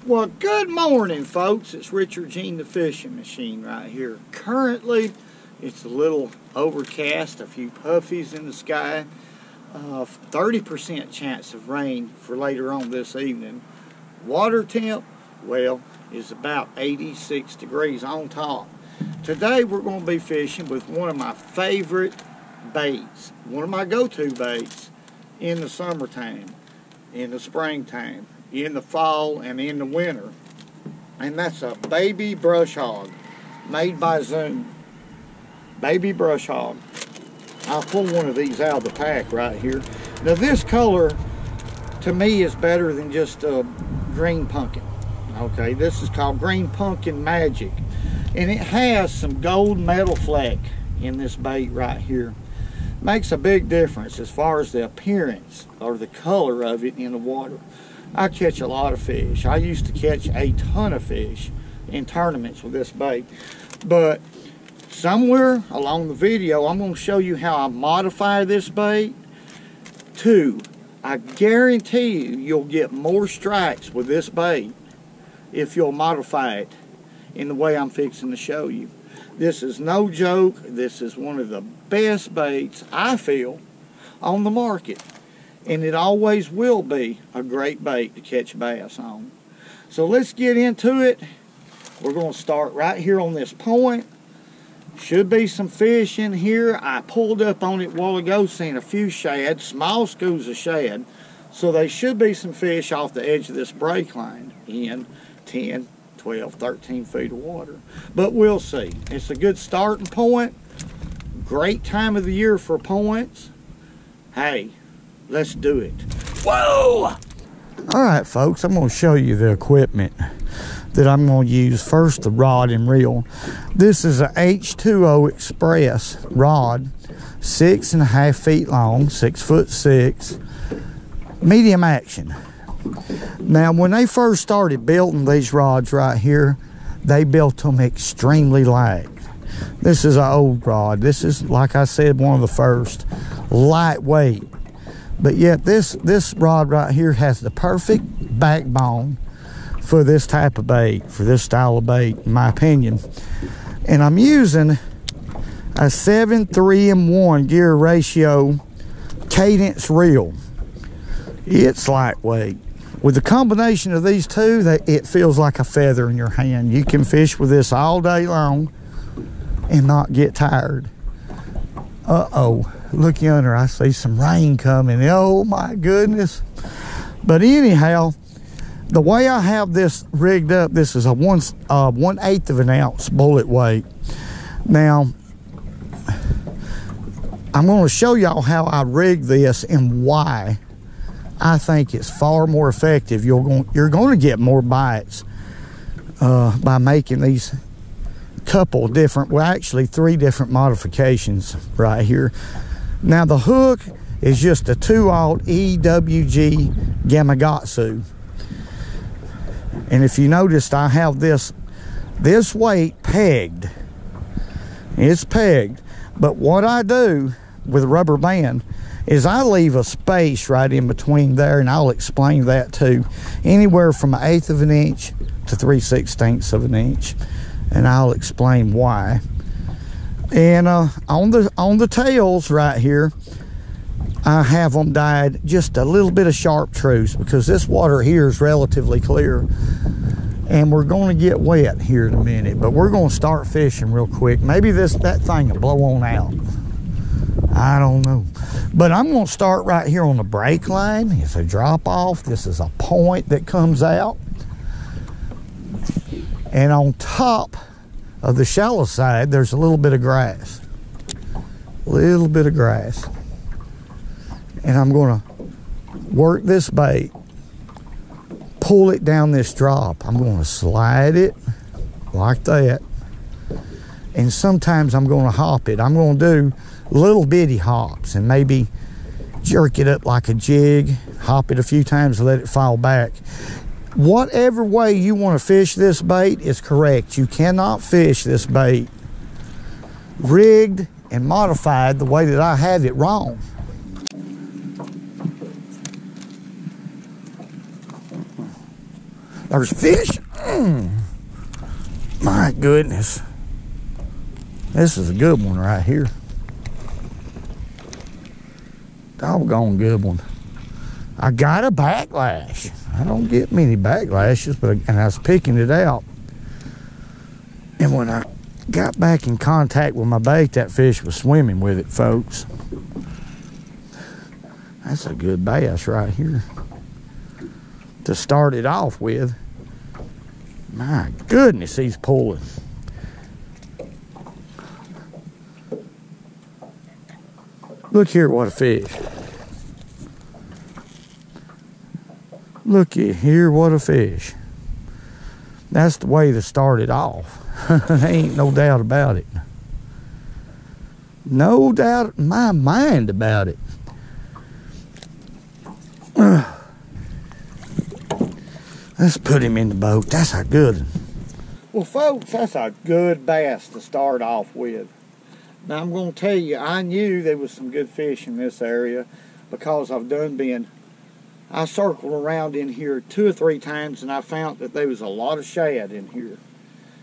Well, good morning, folks. It's Richard Gene the Fishing Machine right here. Currently, it's a little overcast, a few puffies in the sky, 30% chance of rain for later on this evening. Water temp, well, is about 86 degrees on top. Today, we're going to be fishing with one of my favorite baits, one of my go-to baits in the summertime, in the springtime, in the fall, and in the winter. And that's a baby brush hog made by Zoom. Baby brush hog. I'll pull one of these out of the pack right here. Now this color to me is better than just a green pumpkin. Okay, this is called Green Pumpkin Magic. And it has some gold metal fleck in this bait right here. Makes a big difference as far as the appearance or the color of it in the water. I catch a lot of fish. I used to catch a ton of fish in tournaments with this bait. But somewhere along the video, I'm going to show you how I modify this bait to, I guarantee you'll get more strikes with this bait if you'll modify it in the way I'm fixing to show you. This is no joke. This is one of the best baits, I feel, on the market. And it always will be a great bait to catch bass on. So let's get into it. We're going to start right here on this point. Should be some fish in here. I pulled up on it a while ago, seen a few shad, small schools of shad. So there should be some fish off the edge of this break line in 10, 12, 13 feet of water. But we'll see. It's a good starting point. Great time of the year for points. Hey, let's do it. Whoa! All right, folks, I'm going to show you the equipment that I'm going to use. First, the rod and reel. This is a H2O Express rod, 6.5 feet long, 6'6", medium action. Now, when they first started building these rods right here, they built them extremely light. This is an old rod. This is, like I said, one of the first, lightweight. But yet this rod right here has the perfect backbone for this type of bait, for this style of bait, in my opinion. And I'm using a 7:3-1 gear ratio cadence reel. It's lightweight. With the combination of these two, it feels like a feather in your hand. You can fish with this all day long and not get tired. Uh-oh. Look yonder, I see some rain coming. Oh my goodness. But anyhow, the way I have this rigged up, this is a 1/8 of an ounce bullet weight. Now, I'm going to show y'all how I rig this and why I think it's far more effective. You're going to get more bites by making these couple different, well actually 3 different modifications right here. Now the hook is just a 2/0 EWG Gamakatsu. And if you noticed, I have this weight pegged. It's pegged. But what I do with a rubber band is I leave a space right in between there, and I'll explain that too. Anywhere from 1/8 of an inch to 3/16 of an inch. And I'll explain why. And on the tails right here, I have them dyed just a little bit of chartreuse because this water here is relatively clear. And we're going to get wet here in a minute, but we're going to start fishing real quick. Maybe that thing will blow on out. I don't know. But I'm going to start right here on the break line. It's a drop off. This is a point that comes out. And on top of the shallow side, there's a little bit of grass. Little bit of grass. And I'm going to work this bait, pull it down this drop. I'm going to slide it like that. And sometimes I'm going to hop it. I'm going to do little bitty hops and maybe jerk it up like a jig, hop it a few times and let it fall back. Whatever way you want to fish this bait is correct. You cannot fish this bait rigged and modified the way that I have it wrong. There's fish. My goodness. This is a good one right here. Doggone good one. I got a backlash. I don't get many backlashes, and I was picking it out. And when I got back in contact with my bait, that fish was swimming with it, folks. That's a good bass right here to start it off with. My goodness, he's pulling. Look here, what a fish. Looky here, what a fish. That's the way to start it off. There ain't no doubt about it. No doubt in my mind about it. Let's put him in the boat. That's a good one. Well, folks, that's a good bass to start off with. Now, I'm going to tell you, I knew there was some good fish in this area because I circled around in here 2 or 3 times and I found that there was a lot of shad in here.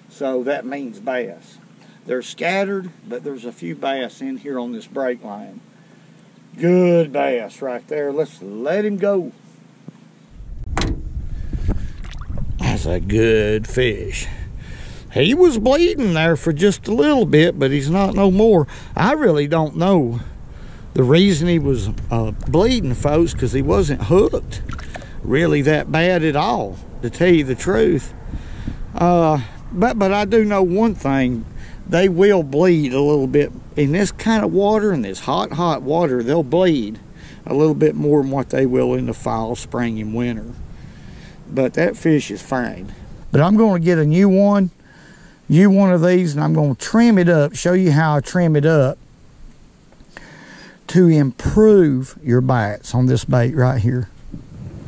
So that means bass. They're scattered, but there's a few bass in here on this break line. Good bass right there. Let's let him go. That's a good fish. He was bleeding there for just a little bit, but he's not no more. I really don't know the reason he was bleeding, folks, because he wasn't hooked really that bad at all, to tell you the truth. But I do know one thing. They will bleed a little bit. In this kind of water, in this hot water, they'll bleed a little bit more than what they will in the fall, spring, and winter. But that fish is fine. But I'm going to get a new one of these, and I'm going to trim it up, show you how I trim it up to improve your bites on this bait right here.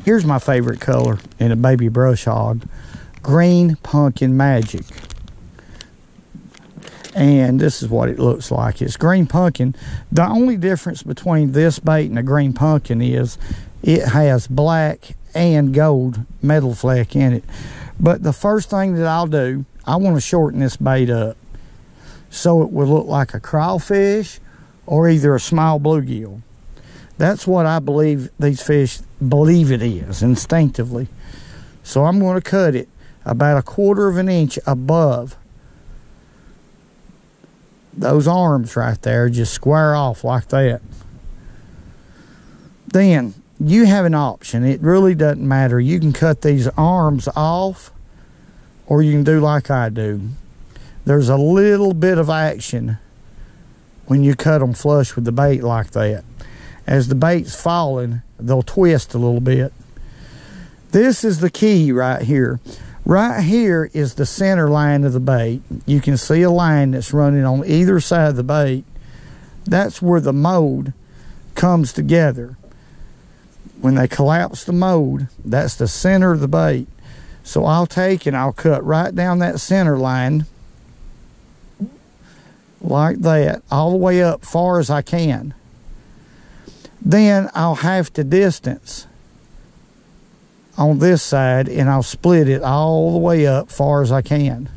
Here's my favorite color in a baby brush hog, Green Pumpkin Magic. And this is what it looks like. It's green pumpkin. The only difference between this bait and a green pumpkin is it has black and gold metal fleck in it. But the first thing that I'll do, I want to shorten this bait up so it will look like a crawfish or either a small bluegill. That's what I believe these fish believe it is instinctively. So I'm going to cut it about 1/4 of an inch above those arms right there. Just square off like that. Then you have an option. It really doesn't matter. You can cut these arms off, or you can do like I do. There's a little bit of action when you cut them flush with the bait like that. As the bait's falling, they'll twist a little bit. This is the key right here. Right here is the center line of the bait. You can see a line that's running on either side of the bait. That's where the mold comes together. When they collapse the mold, that's the center of the bait. So I'll take and I'll cut right down that center line like that, all the way up far as I can. Then I'll have to distance on this side, and I'll split it all the way up far as I can.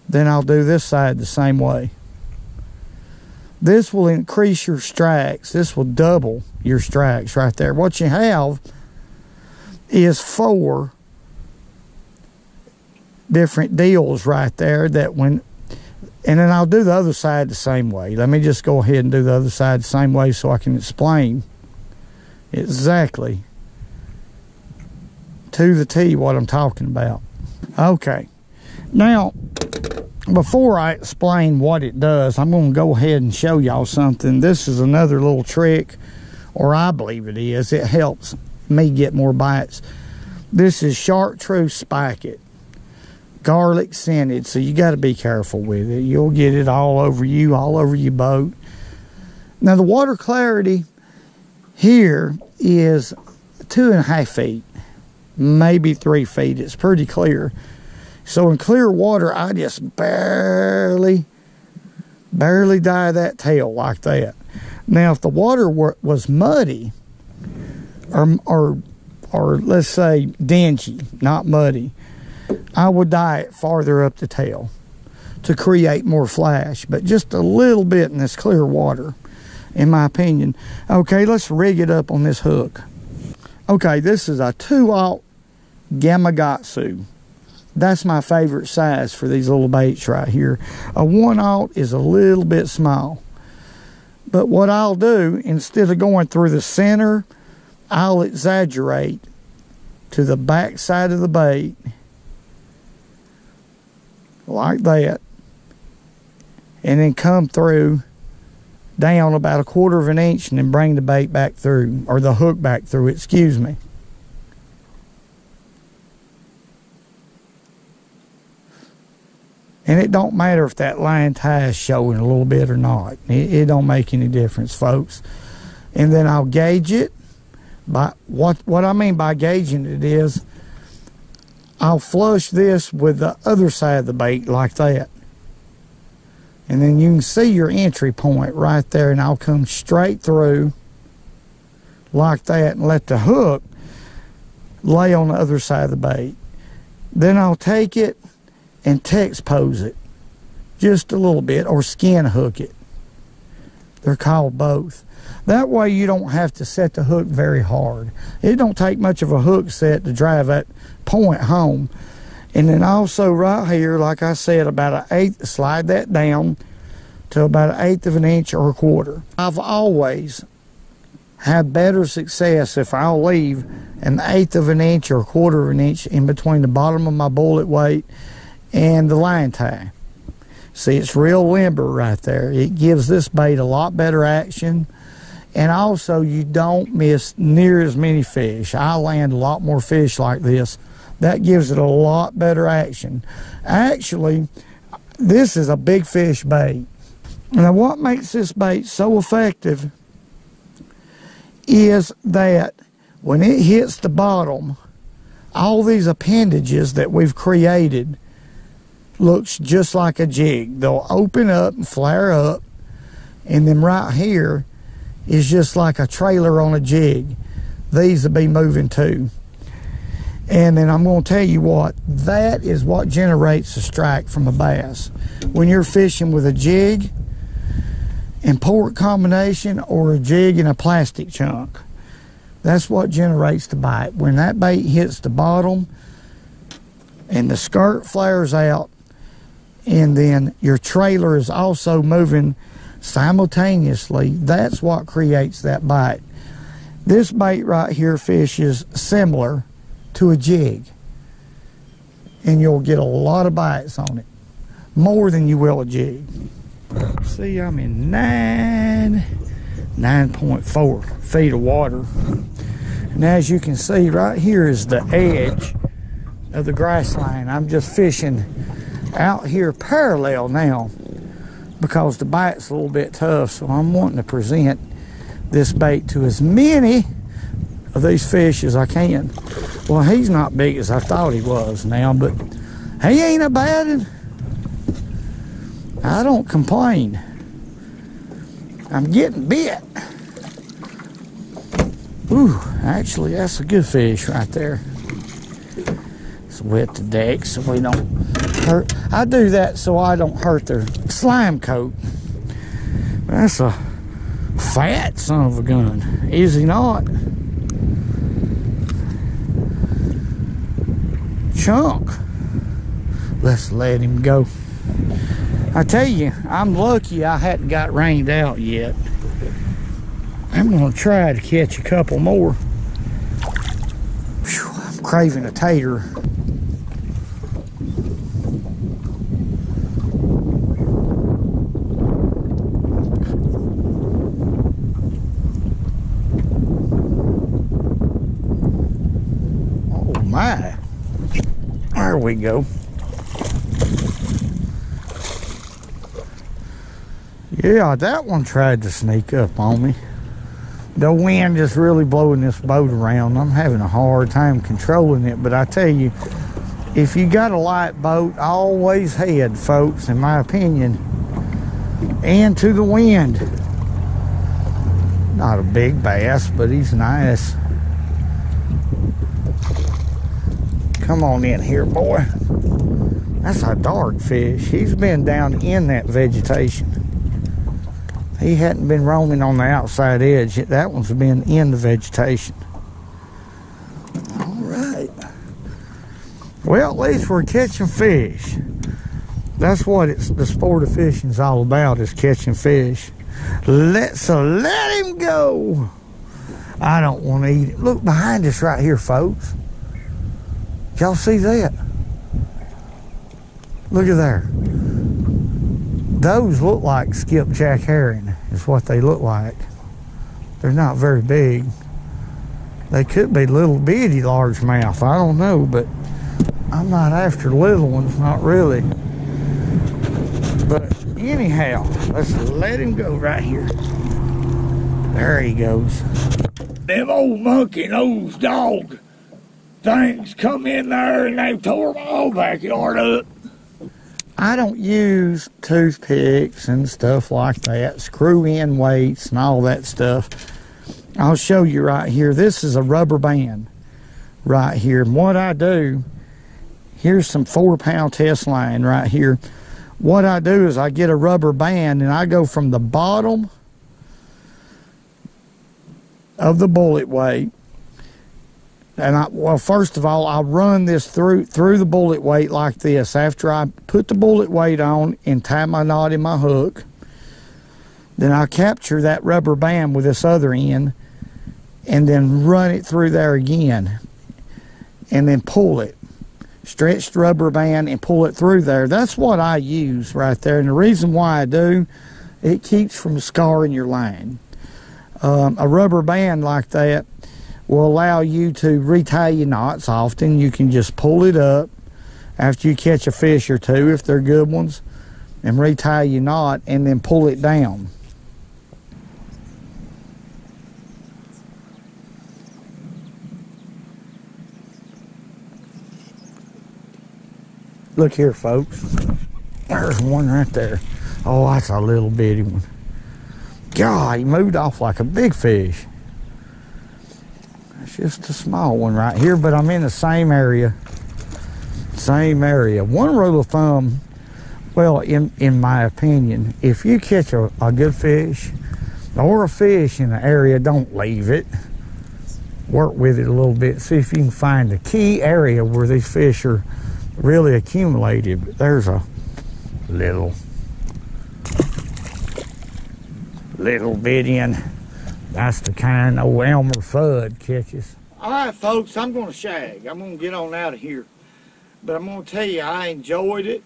Then I'll do this side the same way. This will increase your strikes. This will double your strikes right there. What you have is 4 different deals right there that when, and then I'll do the other side the same way. Let me just go ahead and do the other side the same way so I can explain exactly to the T what I'm talking about. Okay, now before I explain what it does, I'm going to go ahead and show y'all something. This is another little trick, or I believe it is. It helps me get more bites. This is chartreuse spiket, garlic scented, so you got to be careful with it. You'll get it all over you, all over your boat. Now the water clarity here is 2.5 feet, maybe 3 feet. It's pretty clear. So in clear water, I just barely dye that tail like that. Now if the water was muddy or or let's say dingy, not muddy, I would dye it farther up the tail to create more flash, but just a little bit in this clear water, in my opinion. Okay, let's rig it up on this hook. Okay, this is a 2/0 Gamakatsu. That's my favorite size for these little baits right here. A 1/0 is a little bit small. But what I'll do, instead of going through the center, I'll exaggerate to the back side of the bait, like that, and then come through down about 1/4 of an inch and then bring the bait back through, or the hook back through, excuse me. And it don't matter if that line tie is showing a little bit or not. It don't make any difference, folks. And then I'll gauge it. By what I mean by gauging it is, I'll flush this with the other side of the bait like that. And then you can see your entry point right there, and I'll come straight through like that and let the hook lay on the other side of the bait. Then I'll take it and text pose it just a little bit, or skin hook it. They're called both. That way you don't have to set the hook very hard. It don't take much of a hook set to drive that point home. And then also right here, like I said, about 1/8, slide that down to about 1/8 of an inch or 1/4. I've always had better success if I'll leave 1/8 of an inch or 1/4 of an inch in between the bottom of my bullet weight and the line tie. See, it's real limber right there. It gives this bait a lot better action. And also, you don't miss near as many fish. I land a lot more fish like this. That gives it a lot better action. Actually, this is a big fish bait. Now, what makes this bait so effective is that when it hits the bottom, all these appendages that we've created looks just like a jig. They'll open up and flare up, and then right here is just like a trailer on a jig. These will be moving too. And then I'm going to tell you what, that is what generates a strike from a bass. When you're fishing with a jig and port combination, or a jig and a plastic chunk, that's what generates the bite. When that bait hits the bottom and the skirt flares out, and then your trailer is also moving simultaneously, that's what creates that bite. This bait right here fishes similar to a jig, and you'll get a lot of bites on it, more than you will a jig. See, I'm in 9.4 feet of water, and as you can see, right here is the edge of the grass line. I'm just fishing out here parallel now because the bite's a little bit tough, so I'm wanting to present this bait to as many of these fish as I can. Well, he's not big as I thought he was now, but he ain't a bad one. I don't complain. I'm getting bit. Ooh, actually, that's a good fish right there. Let's wet the deck so we don't hurt. I do that so I don't hurt their slime coat. That's a fat son of a gun. Is he not? Chunk. Let's let him go. I tell you, I'm lucky I hadn't got rained out yet. I'm gonna try to catch a couple more. Whew, I'm craving a tater. Oh my. There we go. Yeah, that one tried to sneak up on me. The wind is really blowing this boat around. I'm having a hard time controlling it, but I tell you, if you got a light boat, always head, folks, in my opinion, and to the wind. Not a big bass, but he's nice. Come on in here, boy. That's a dark fish. He's been down in that vegetation. He hadn't been roaming on the outside edge. That one's been in the vegetation. All right. Well, at least we're catching fish. That's what the sport of fishing is all about, is catching fish. So let him go. I don't want to eat it. Look behind us right here, folks. Y'all see that? Look at there. Those look like skipjack herring, is what they look like. They're not very big. They could be little bitty largemouth. I don't know, but I'm not after little ones, not really. But anyhow, let's let him go right here. There he goes. Them old monkey-nosed dog things come in there and they tore my whole backyard up. I don't use toothpicks and stuff like that, screw-in weights and all that stuff. I'll show you right here. This is a rubber band right here. And what I do, here's some 4-pound test line right here. What I do is I get a rubber band and I go from the bottom of the bullet weight. And well, first of all, I run this through the bullet weight like this. After I put the bullet weight on and tie my knot in my hook, then I capture that rubber band with this other end and then run it through there again and then pull it. Stretch the rubber band and pull it through there. That's what I use right there. And the reason why I do, it keeps from scarring your line. A rubber band like that will allow you to retie your knots often. You can just pull it up after you catch a fish or two, if they're good ones, and retie your knot and then pull it down. Look here, folks. There's one right there. Oh, that's a little bitty one. God, he moved off like a big fish. It's just a small one right here, but I'm in the same area. Same area. One rule of thumb, well, in my opinion, if you catch a good fish or a fish in the area, don't leave it. Work with it a little bit. See if you can find the key area where these fish are really accumulated. But there's a little bitty, and that's the kind old Elmer Fudd catches. All right, folks, I'm going to shag. I'm going to get on out of here. But I'm going to tell you, I enjoyed it.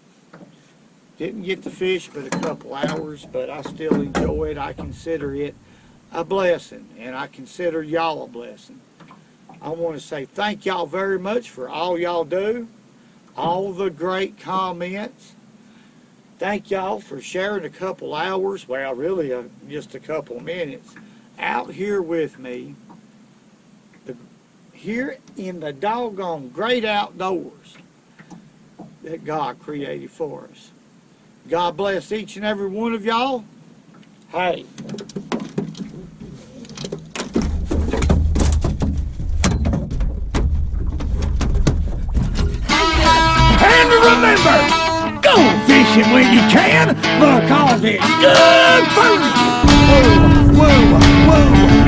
Didn't get the fish but a couple hours, but I still enjoy it. I consider it a blessing, and I consider y'all a blessing. I want to say thank y'all very much for all y'all do, all the great comments. Thank y'all for sharing a couple hours, well, really just a couple minutes, out here with me, here in the doggone great outdoors that God created for us. God bless each and every one of y'all. Hey. And remember, go fishing when you can, because it's good for you. Whoa, whoa, whoa.